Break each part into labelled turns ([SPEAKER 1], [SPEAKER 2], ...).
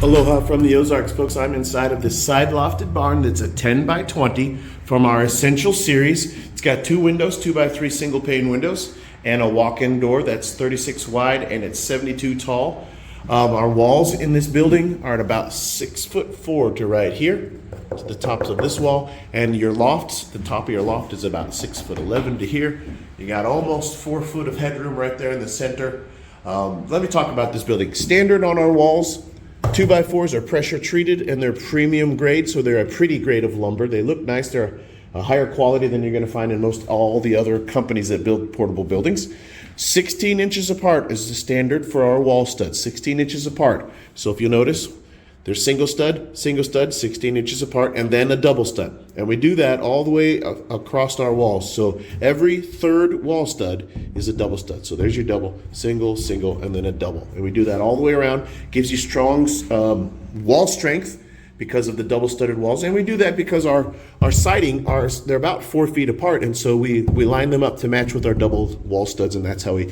[SPEAKER 1] Aloha from the Ozarks, folks. I'm inside of this Side Lofted Barn that's a 10 by 20 from our Essential series. It's got two windows, 2x3 single pane windows, and a walk-in door that's 36 wide and it's 72 tall. Our walls in this building are at about 6'4" to right here, to the tops of this wall, and your lofts, the top of your loft is about 6'11" to here. You got almost 4 foot of headroom right there in the center. Let me talk about this building. Standard on our walls, 2x4s are pressure treated and they're premium grade, so they're a pretty grade of lumber. They look nice. They're a higher quality than you're going to find in most all the other companies that build portable buildings. 16 inches apart is the standard for our wall studs, 16 inches apart. So if you notice, there's single stud, 16 inches apart, and then a double stud. And we do that all the way across our walls. So every third wall stud is a double stud. So there's your double, single, single, and then a double. And we do that all the way around. Gives you strong wall strength because of the double studded walls. And we do that because our siding, they're about 4 feet apart. And so we line them up to match with our double wall studs. And that's how we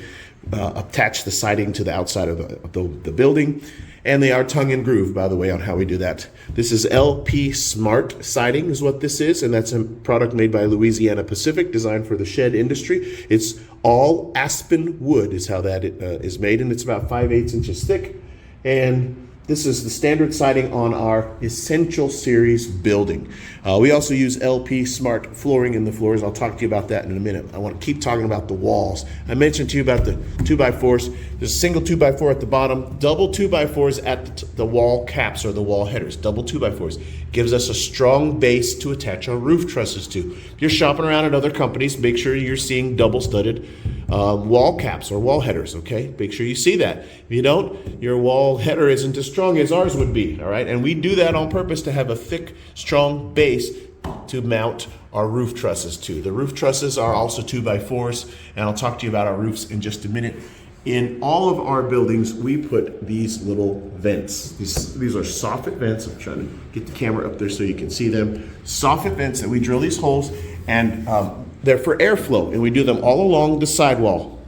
[SPEAKER 1] attach the siding to the outside of the building. And they are tongue and groove, by the way, on how we do that. This is LP Smart Siding is what this is, and that's a product made by Louisiana Pacific, designed for the shed industry. It's all aspen wood is how that is made, and it's about 5/8 inches thick. And this is the standard siding on our Essential Series building. We also use LP Smart flooring in the floors. I'll talk to you about that in a minute. I want to keep talking about the walls. I mentioned to you about the 2x4s. There's a single 2x4 at the bottom, double 2x4s at the wall caps or the wall headers. Double 2x4s gives us a strong base to attach our roof trusses to. If you're shopping around at other companies, make sure you're seeing double studded wall caps or wall headers, okay? Make sure you see that. If you don't, your wall header isn't as strong as ours would be, all right? And we do that on purpose to have a thick, strong base to mount our roof trusses to. The roof trusses are also 2x4s, and I'll talk to you about our roofs in just a minute. In all of our buildings, we put these little vents. These are soffit vents. I'm trying to get the camera up there so you can see them. Soffit vents, and we drill these holes, and they're for airflow, and we do them all along the sidewall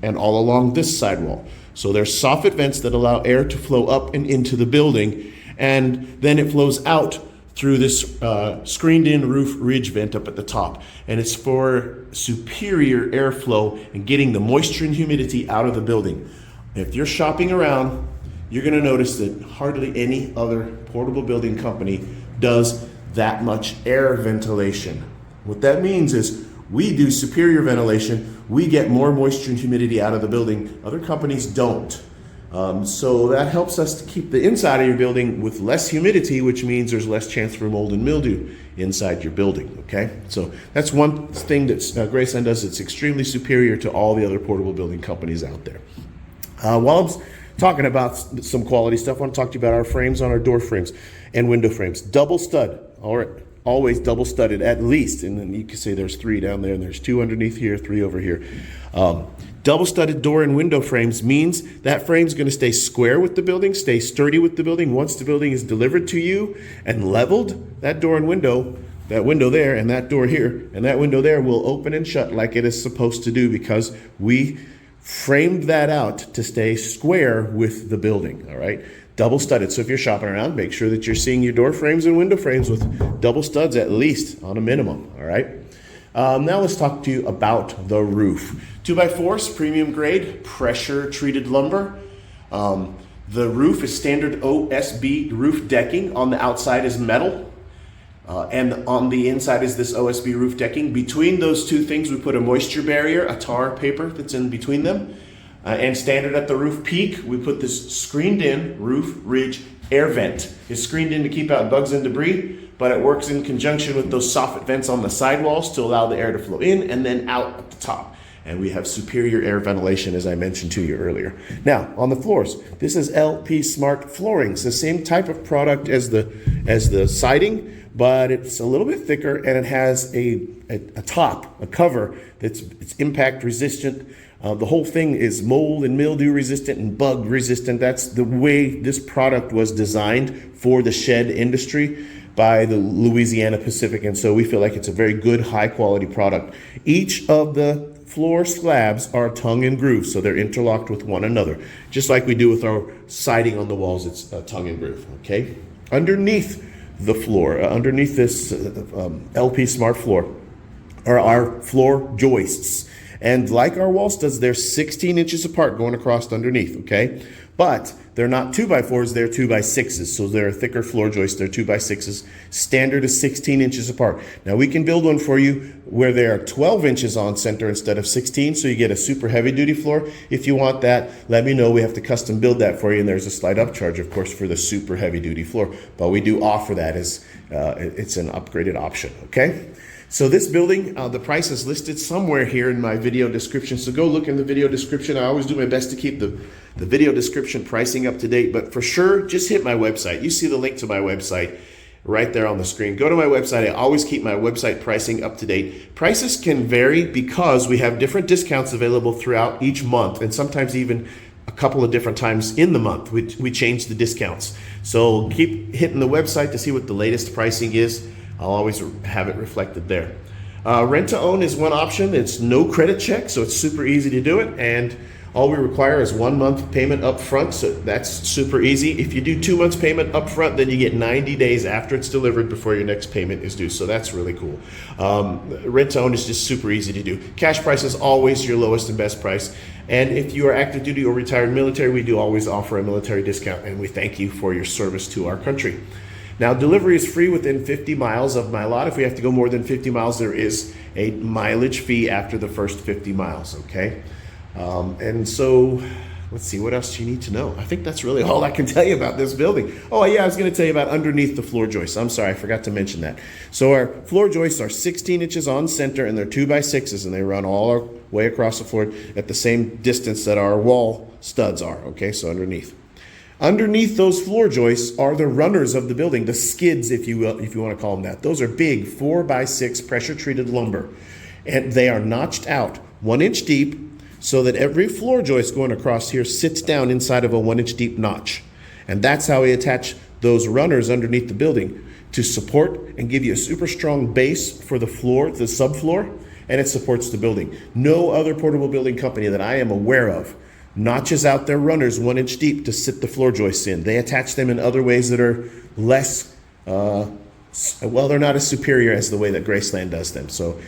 [SPEAKER 1] and all along this sidewall. So they're soffit vents that allow air to flow up and into the building, and then it flows out through this screened-in roof ridge vent up at the top. And it's for superior airflow and getting the moisture and humidity out of the building. If you're shopping around, you're gonna notice that hardly any other portable building company does that much air ventilation. What that means is we do superior ventilation. We get more moisture and humidity out of the building. Other companies don't. So that helps us to keep the inside of your building with less humidity, which means there's less chance for mold and mildew inside your building, okay? So that's one thing that Graceland does that's extremely superior to all the other portable building companies out there. While I'm talking about some quality stuff, I want to talk to you about our frames on our door frames and window frames. Double stud, all right. Always double studded at least, and then you can say there's 3 down there and there's 2 underneath here, 3 over here. Double studded door and window frames means that frame's going to stay square with the building, stay sturdy with the building. Once the building is delivered to you and leveled, that door and window, that window there and that door here and that window there will open and shut like it is supposed to do, because we framed that out to stay square with the building, all right? Double studded. So if you're shopping around, make sure that you're seeing your door frames and window frames with double studs at least on a minimum, all right? Now let's talk to you about the roof. 2x4s, premium grade, pressure treated lumber. The roof is standard OSB roof decking. On the outside is metal, and on the inside is this OSB roof decking. Between those two things, we put a moisture barrier, a tar paper that's in between them. And standard at the roof peak, we put this screened-in roof ridge air vent. It's screened in to keep out bugs and debris, but it works in conjunction with those soffit vents on the sidewalls to allow the air to flow in and then out at the top. And we have superior air ventilation, as I mentioned to you earlier. Now, on the floors, this is LP Smart flooring. It's the same type of product as the siding, but it's a little bit thicker, and it has a top, a cover it's impact resistant. The whole thing is mold and mildew resistant and bug resistant. That's the way this product was designed for the shed industry by the Louisiana Pacific, and so we feel like it's a very good, high quality product. Each of the floor slabs are tongue and groove, so they're interlocked with one another. Just like we do with our siding on the walls, it's tongue and groove, okay? Underneath the floor, underneath this LP Smart floor, are our floor joists. And like our wall studs, they're 16 inches apart going across underneath, okay? But they're not 2x4s, they're 2x6s. So they're a thicker floor joist, they're 2x6s. Standard is 16 inches apart. Now we can build one for you where they are 12 inches on center instead of 16, so you get a super heavy duty floor. If you want that, let me know. We have to custom build that for you, and there's a slight upcharge, of course, for the super heavy duty floor. But we do offer that as it's an upgraded option, okay? So this building, the price is listed somewhere here in my video description. So go look in the video description. I always do my best to keep the video description pricing up to date. But for sure, just hit my website. You see the link to my website right there on the screen. Go to my website. I always keep my website pricing up to date. Prices can vary because we have different discounts available throughout each month, and sometimes even a couple of different times in the month we change the discounts. So keep hitting the website to see what the latest pricing is. I'll always have it reflected there. Rent to own is one option. It's no credit check, so it's super easy to do it. And all we require is 1 month payment up front, so that's super easy. If you do 2 months payment up front, then you get 90 days after it's delivered before your next payment is due. So that's really cool. Rent to own is just super easy to do. Cash price is always your lowest and best price. And if you are active duty or retired military, we do always offer a military discount, and we thank you for your service to our country. Now, delivery is free within 50 miles of my lot. If we have to go more than 50 miles, there is a mileage fee after the first 50 miles, okay? And so, let's see, what else do you need to know? I think that's really all I can tell you about this building. Oh, yeah, I was going to tell you about underneath the floor joists. I'm sorry, I forgot to mention that. So our floor joists are 16 inches on center, and they're 2x6s, and they run all our way across the floor at the same distance that our wall studs are, okay? So underneath. Underneath those floor joists are the runners of the building, the skids, if you will, if you want to call them that. Those are big 4x6 pressure-treated lumber, and they are notched out 1 inch deep so that every floor joist going across here sits down inside of a 1 inch deep notch. And that's how we attach those runners underneath the building to support and give you a super strong base for the floor, the subfloor, and it supports the building. No other portable building company that I am aware of notches out their runners 1 inch deep to sit the floor joists in. They attach them in other ways that are less, well, they're not as superior as the way that Graceland does them. So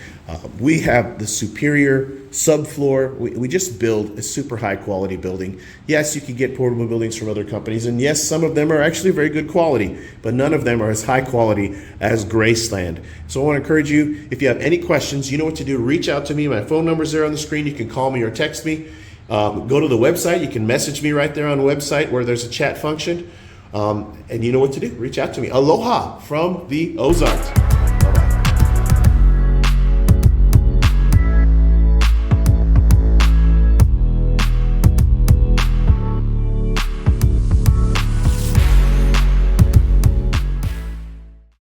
[SPEAKER 1] we have the superior subfloor. We just build a super high quality building. Yes, you can get portable buildings from other companies, and yes, some of them are actually very good quality, but none of them are as high quality as Graceland. So I want to encourage you, if you have any questions, you know what to do. Reach out to me. My phone number is there on the screen. You can call me or text me. Go to the website. You can message me right there on the website where there's a chat function. And you know what to do. Reach out to me. Aloha from the Ozarks.